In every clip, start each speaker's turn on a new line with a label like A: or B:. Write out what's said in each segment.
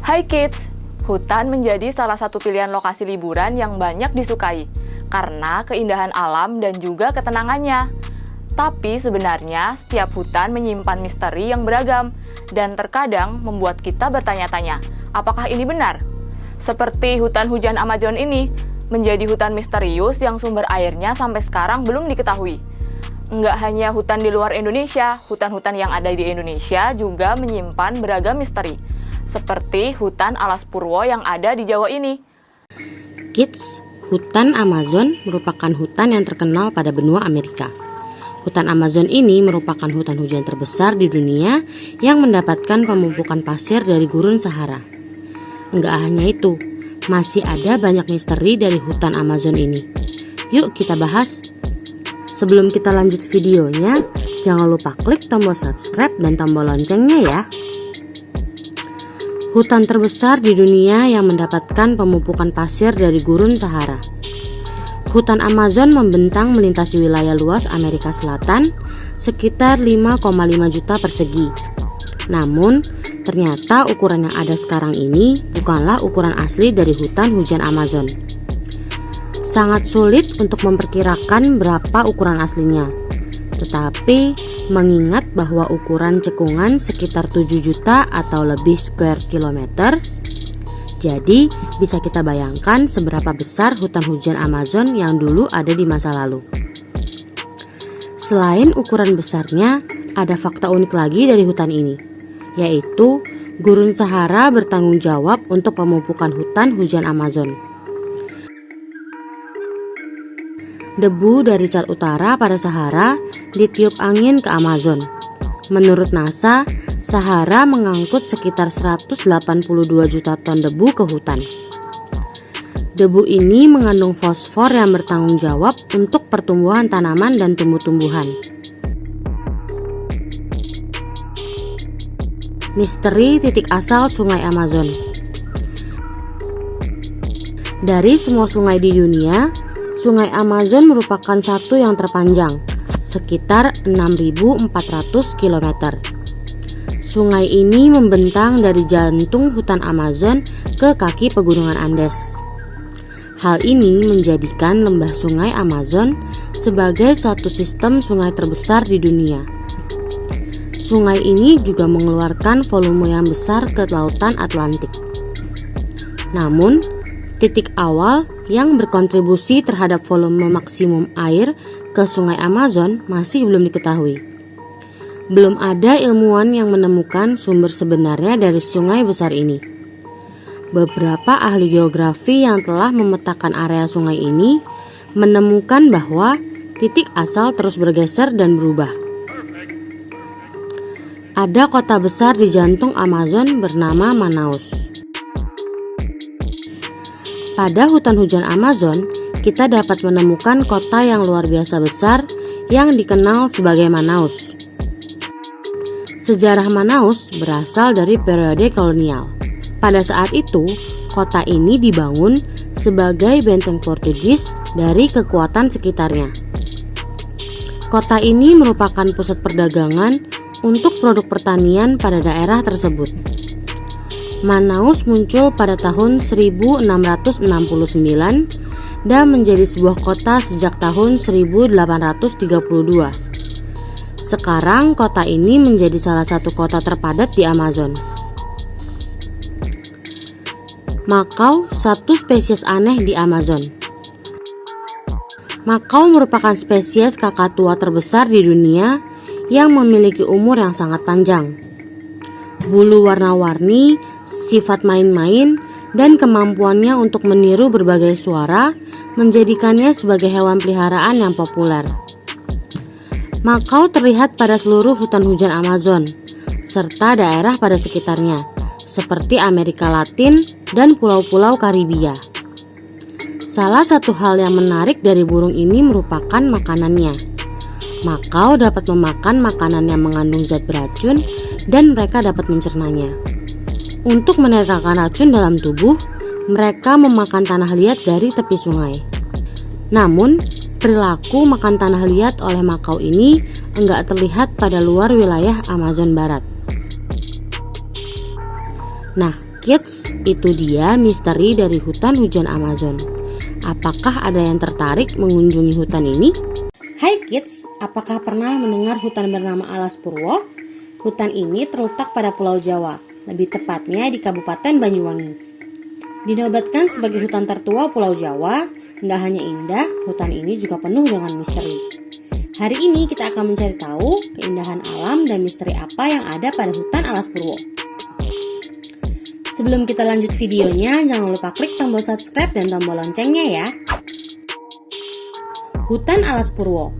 A: Hai kids, hutan menjadi salah satu pilihan lokasi liburan yang banyak disukai karena keindahan alam dan juga ketenangannya. Tapi sebenarnya setiap hutan menyimpan misteri yang beragam dan terkadang membuat kita bertanya-tanya, apakah ini benar? Seperti hutan hujan Amazon ini, menjadi hutan misterius yang sumber airnya sampai sekarang belum diketahui. Nggak hanya hutan di luar Indonesia, hutan-hutan yang ada di Indonesia juga menyimpan beragam misteri, seperti hutan alas purwo yang ada di Jawa ini.
B: Kids, hutan Amazon merupakan hutan yang terkenal pada benua Amerika. Hutan Amazon ini merupakan hutan hujan terbesar di dunia yang mendapatkan pemumpukan pasir dari gurun Sahara. Enggak hanya itu, masih ada banyak misteri dari hutan Amazon ini. Yuk kita bahas. Sebelum kita lanjut videonya, jangan lupa klik tombol subscribe dan tombol loncengnya ya. Hutan terbesar di dunia yang mendapatkan pemumpukan pasir dari gurun Sahara. Hutan Amazon membentang melintasi wilayah luas Amerika Selatan sekitar 5,5 juta persegi. Namun, ternyata ukuran yang ada sekarang ini bukanlah ukuran asli dari hutan hujan Amazon. Sangat sulit untuk memperkirakan berapa ukuran aslinya. Tetapi, mengingat bahwa ukuran cekungan sekitar 7 juta atau lebih square kilometer, jadi bisa kita bayangkan seberapa besar hutan hujan Amazon yang dulu ada di masa lalu. Selain ukuran besarnya, ada fakta unik lagi dari hutan ini, yaitu gurun Sahara bertanggung jawab untuk pemupukan hutan hujan Amazon. Debu dari cat utara pada Sahara ditiup angin ke Amazon. Menurut NASA, Sahara mengangkut sekitar 182 juta ton debu ke hutan. Debu ini mengandung fosfor yang bertanggung jawab untuk pertumbuhan tanaman dan tumbuh-tumbuhan. Misteri titik asal Sungai Amazon. Dari semua sungai di dunia, Sungai Amazon merupakan satu yang terpanjang, sekitar 6.400 km. Sungai ini membentang dari jantung hutan Amazon ke kaki pegunungan Andes. Hal ini menjadikan lembah Sungai Amazon sebagai satu sistem sungai terbesar di dunia. Sungai ini juga mengeluarkan volume yang besar ke lautan Atlantik. Namun, titik awal yang berkontribusi terhadap volume maksimum air ke Sungai Amazon masih belum diketahui. Belum ada ilmuwan yang menemukan sumber sebenarnya dari sungai besar ini. Beberapa ahli geografi yang telah memetakan area sungai ini menemukan bahwa titik asal terus bergeser dan berubah. Ada kota besar di jantung Amazon bernama Manaus. Pada hutan hujan Amazon, kita dapat menemukan kota yang luar biasa besar yang dikenal sebagai Manaus. Sejarah Manaus berasal dari periode kolonial. Pada saat itu, kota ini dibangun sebagai benteng Portugis dari kekuatan sekitarnya. Kota ini merupakan pusat perdagangan untuk produk pertanian pada daerah tersebut. Manaus muncul pada tahun 1669 dan menjadi sebuah kota sejak tahun 1832. Sekarang kota ini menjadi salah satu kota terpadat di Amazon. Makau, satu spesies aneh di Amazon. Makau merupakan spesies kakatua terbesar di dunia yang memiliki umur yang sangat panjang. Bulu warna-warni, sifat main-main, dan kemampuannya untuk meniru berbagai suara menjadikannya sebagai hewan peliharaan yang populer. Makau terlihat pada seluruh hutan hujan Amazon, serta daerah pada sekitarnya, seperti Amerika Latin dan pulau-pulau Karibia. Salah satu hal yang menarik dari burung ini merupakan makanannya. Makau dapat memakan makanan yang mengandung zat beracun dan mereka dapat mencernanya. Untuk menetralkan racun dalam tubuh, mereka memakan tanah liat dari tepi sungai. Namun, perilaku makan tanah liat oleh makau ini enggak terlihat pada luar wilayah Amazon Barat. Nah, Kids, itu dia misteri dari hutan hujan Amazon. Apakah ada yang tertarik mengunjungi hutan ini? Hai kids, apakah pernah mendengar hutan bernama Alas Purwo? Hutan ini terletak pada Pulau Jawa, lebih tepatnya di Kabupaten Banyuwangi. Dinobatkan sebagai hutan tertua Pulau Jawa, nggak hanya indah, hutan ini juga penuh dengan misteri. Hari ini kita akan mencari tahu keindahan alam dan misteri apa yang ada pada hutan Alas Purwo. Sebelum kita lanjut videonya, jangan lupa klik tombol subscribe dan tombol loncengnya ya. Hutan Alas Purwo.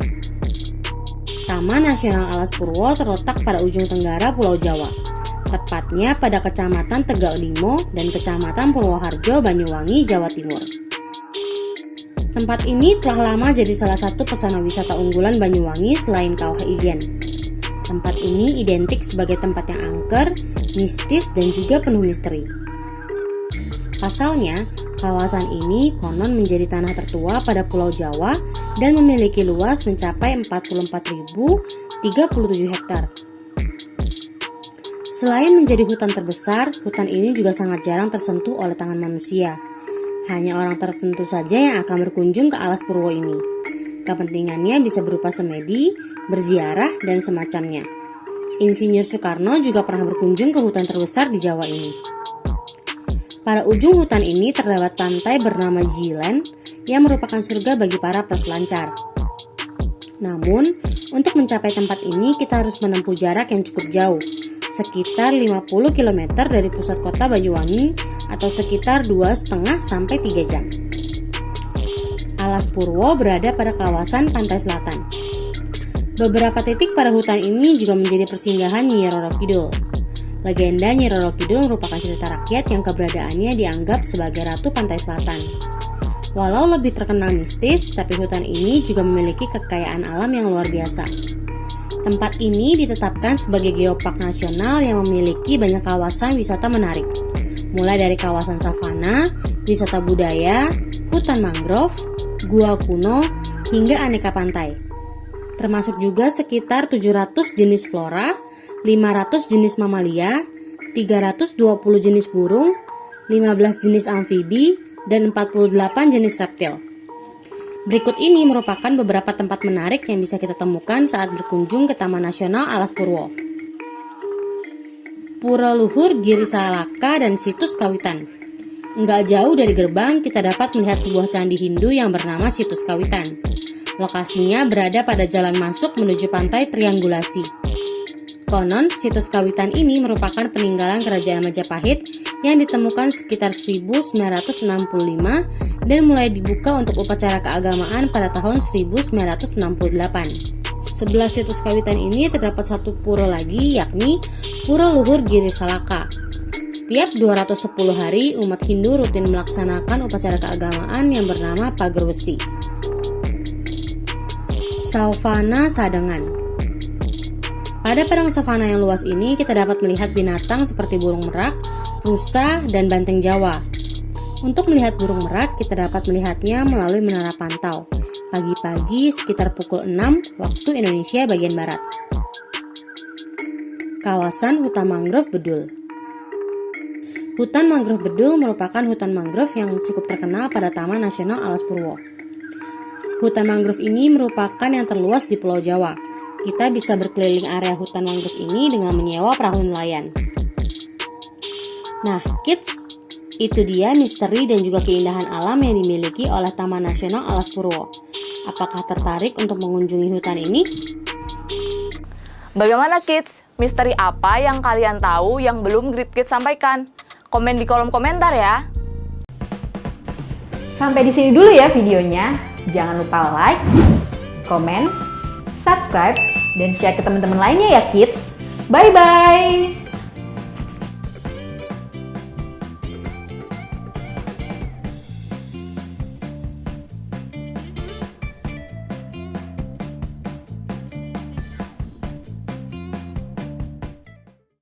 B: Taman Nasional Alas Purwo terletak pada ujung tenggara Pulau Jawa, tepatnya pada Kecamatan Tegak Limo dan Kecamatan Purwoharjo, Banyuwangi, Jawa Timur. Tempat ini telah lama jadi salah satu pesona wisata unggulan Banyuwangi selain Kawah Ijen. Tempat ini identik sebagai tempat yang angker, mistis, dan juga penuh misteri. Pasalnya, kawasan ini konon menjadi tanah tertua pada Pulau Jawa dan memiliki luas mencapai 44.037 hektar. Selain menjadi hutan terbesar, hutan ini juga sangat jarang tersentuh oleh tangan manusia. Hanya orang tertentu saja yang akan berkunjung ke Alas Purwo ini. Kepentingannya bisa berupa semedi, berziarah, dan semacamnya. Insinyur Soekarno juga pernah berkunjung ke hutan terbesar di Jawa ini. Pada ujung hutan ini terdapat pantai bernama Jilen yang merupakan surga bagi para peselancar. Namun, untuk mencapai tempat ini kita harus menempuh jarak yang cukup jauh, sekitar 50 km dari pusat kota Banyuwangi atau sekitar 2,5 sampai 3 jam. Alas Purwo berada pada kawasan pantai selatan. Beberapa titik pada hutan ini juga menjadi persinggahan Nyi Roro Kidul. Legenda Nyi Roro Kidul merupakan cerita rakyat yang keberadaannya dianggap sebagai ratu pantai selatan. Walau lebih terkenal mistis, tapi hutan ini juga memiliki kekayaan alam yang luar biasa. Tempat ini ditetapkan sebagai geopark nasional yang memiliki banyak kawasan wisata menarik, mulai dari kawasan savana, wisata budaya, hutan mangrove, gua kuno, hingga aneka pantai. Termasuk juga sekitar 700 jenis flora, 500 jenis mamalia, 320 jenis burung, 15 jenis amfibi, dan 48 jenis reptil. Berikut ini merupakan beberapa tempat menarik yang bisa kita temukan saat berkunjung ke Taman Nasional Alas Purwo. Pura Luhur Giri Salaka dan Situs Kawitan. Nggak jauh dari gerbang, kita dapat melihat sebuah candi Hindu yang bernama Situs Kawitan. Lokasinya berada pada jalan masuk menuju pantai Triangulasi. Konon, Situs Kawitan ini merupakan peninggalan Kerajaan Majapahit yang ditemukan sekitar 1965 dan mulai dibuka untuk upacara keagamaan pada tahun 1968. Sebelah Situs Kawitan ini terdapat satu pura lagi, yakni Pura Luhur Giri Salaka. Setiap 210 hari, umat Hindu rutin melaksanakan upacara keagamaan yang bernama Pager Wesi. Savana Sadengan. Pada padang savana yang luas ini, kita dapat melihat binatang seperti burung merak, rusa, dan banteng Jawa. Untuk melihat burung merak, kita dapat melihatnya melalui menara pantau, pagi-pagi sekitar pukul 6 waktu Indonesia bagian Barat. Kawasan Hutan Mangrove Bedul. Hutan Mangrove Bedul merupakan hutan mangrove yang cukup terkenal pada Taman Nasional Alas Purwo. Hutan mangrove ini merupakan yang terluas di Pulau Jawa. Kita bisa berkeliling area hutan mangrove ini dengan menyewa perahu nelayan. Nah, kids, itu dia misteri dan juga keindahan alam yang dimiliki oleh Taman Nasional Alas Purwo. Apakah tertarik untuk mengunjungi hutan ini?
A: Bagaimana kids? Misteri apa yang kalian tahu yang belum Great Kids sampaikan? Komen di kolom komentar ya.
C: Sampai di sini dulu ya videonya. Jangan lupa like, komen, subscribe, dan share ke teman-teman lainnya ya kids. Bye-bye!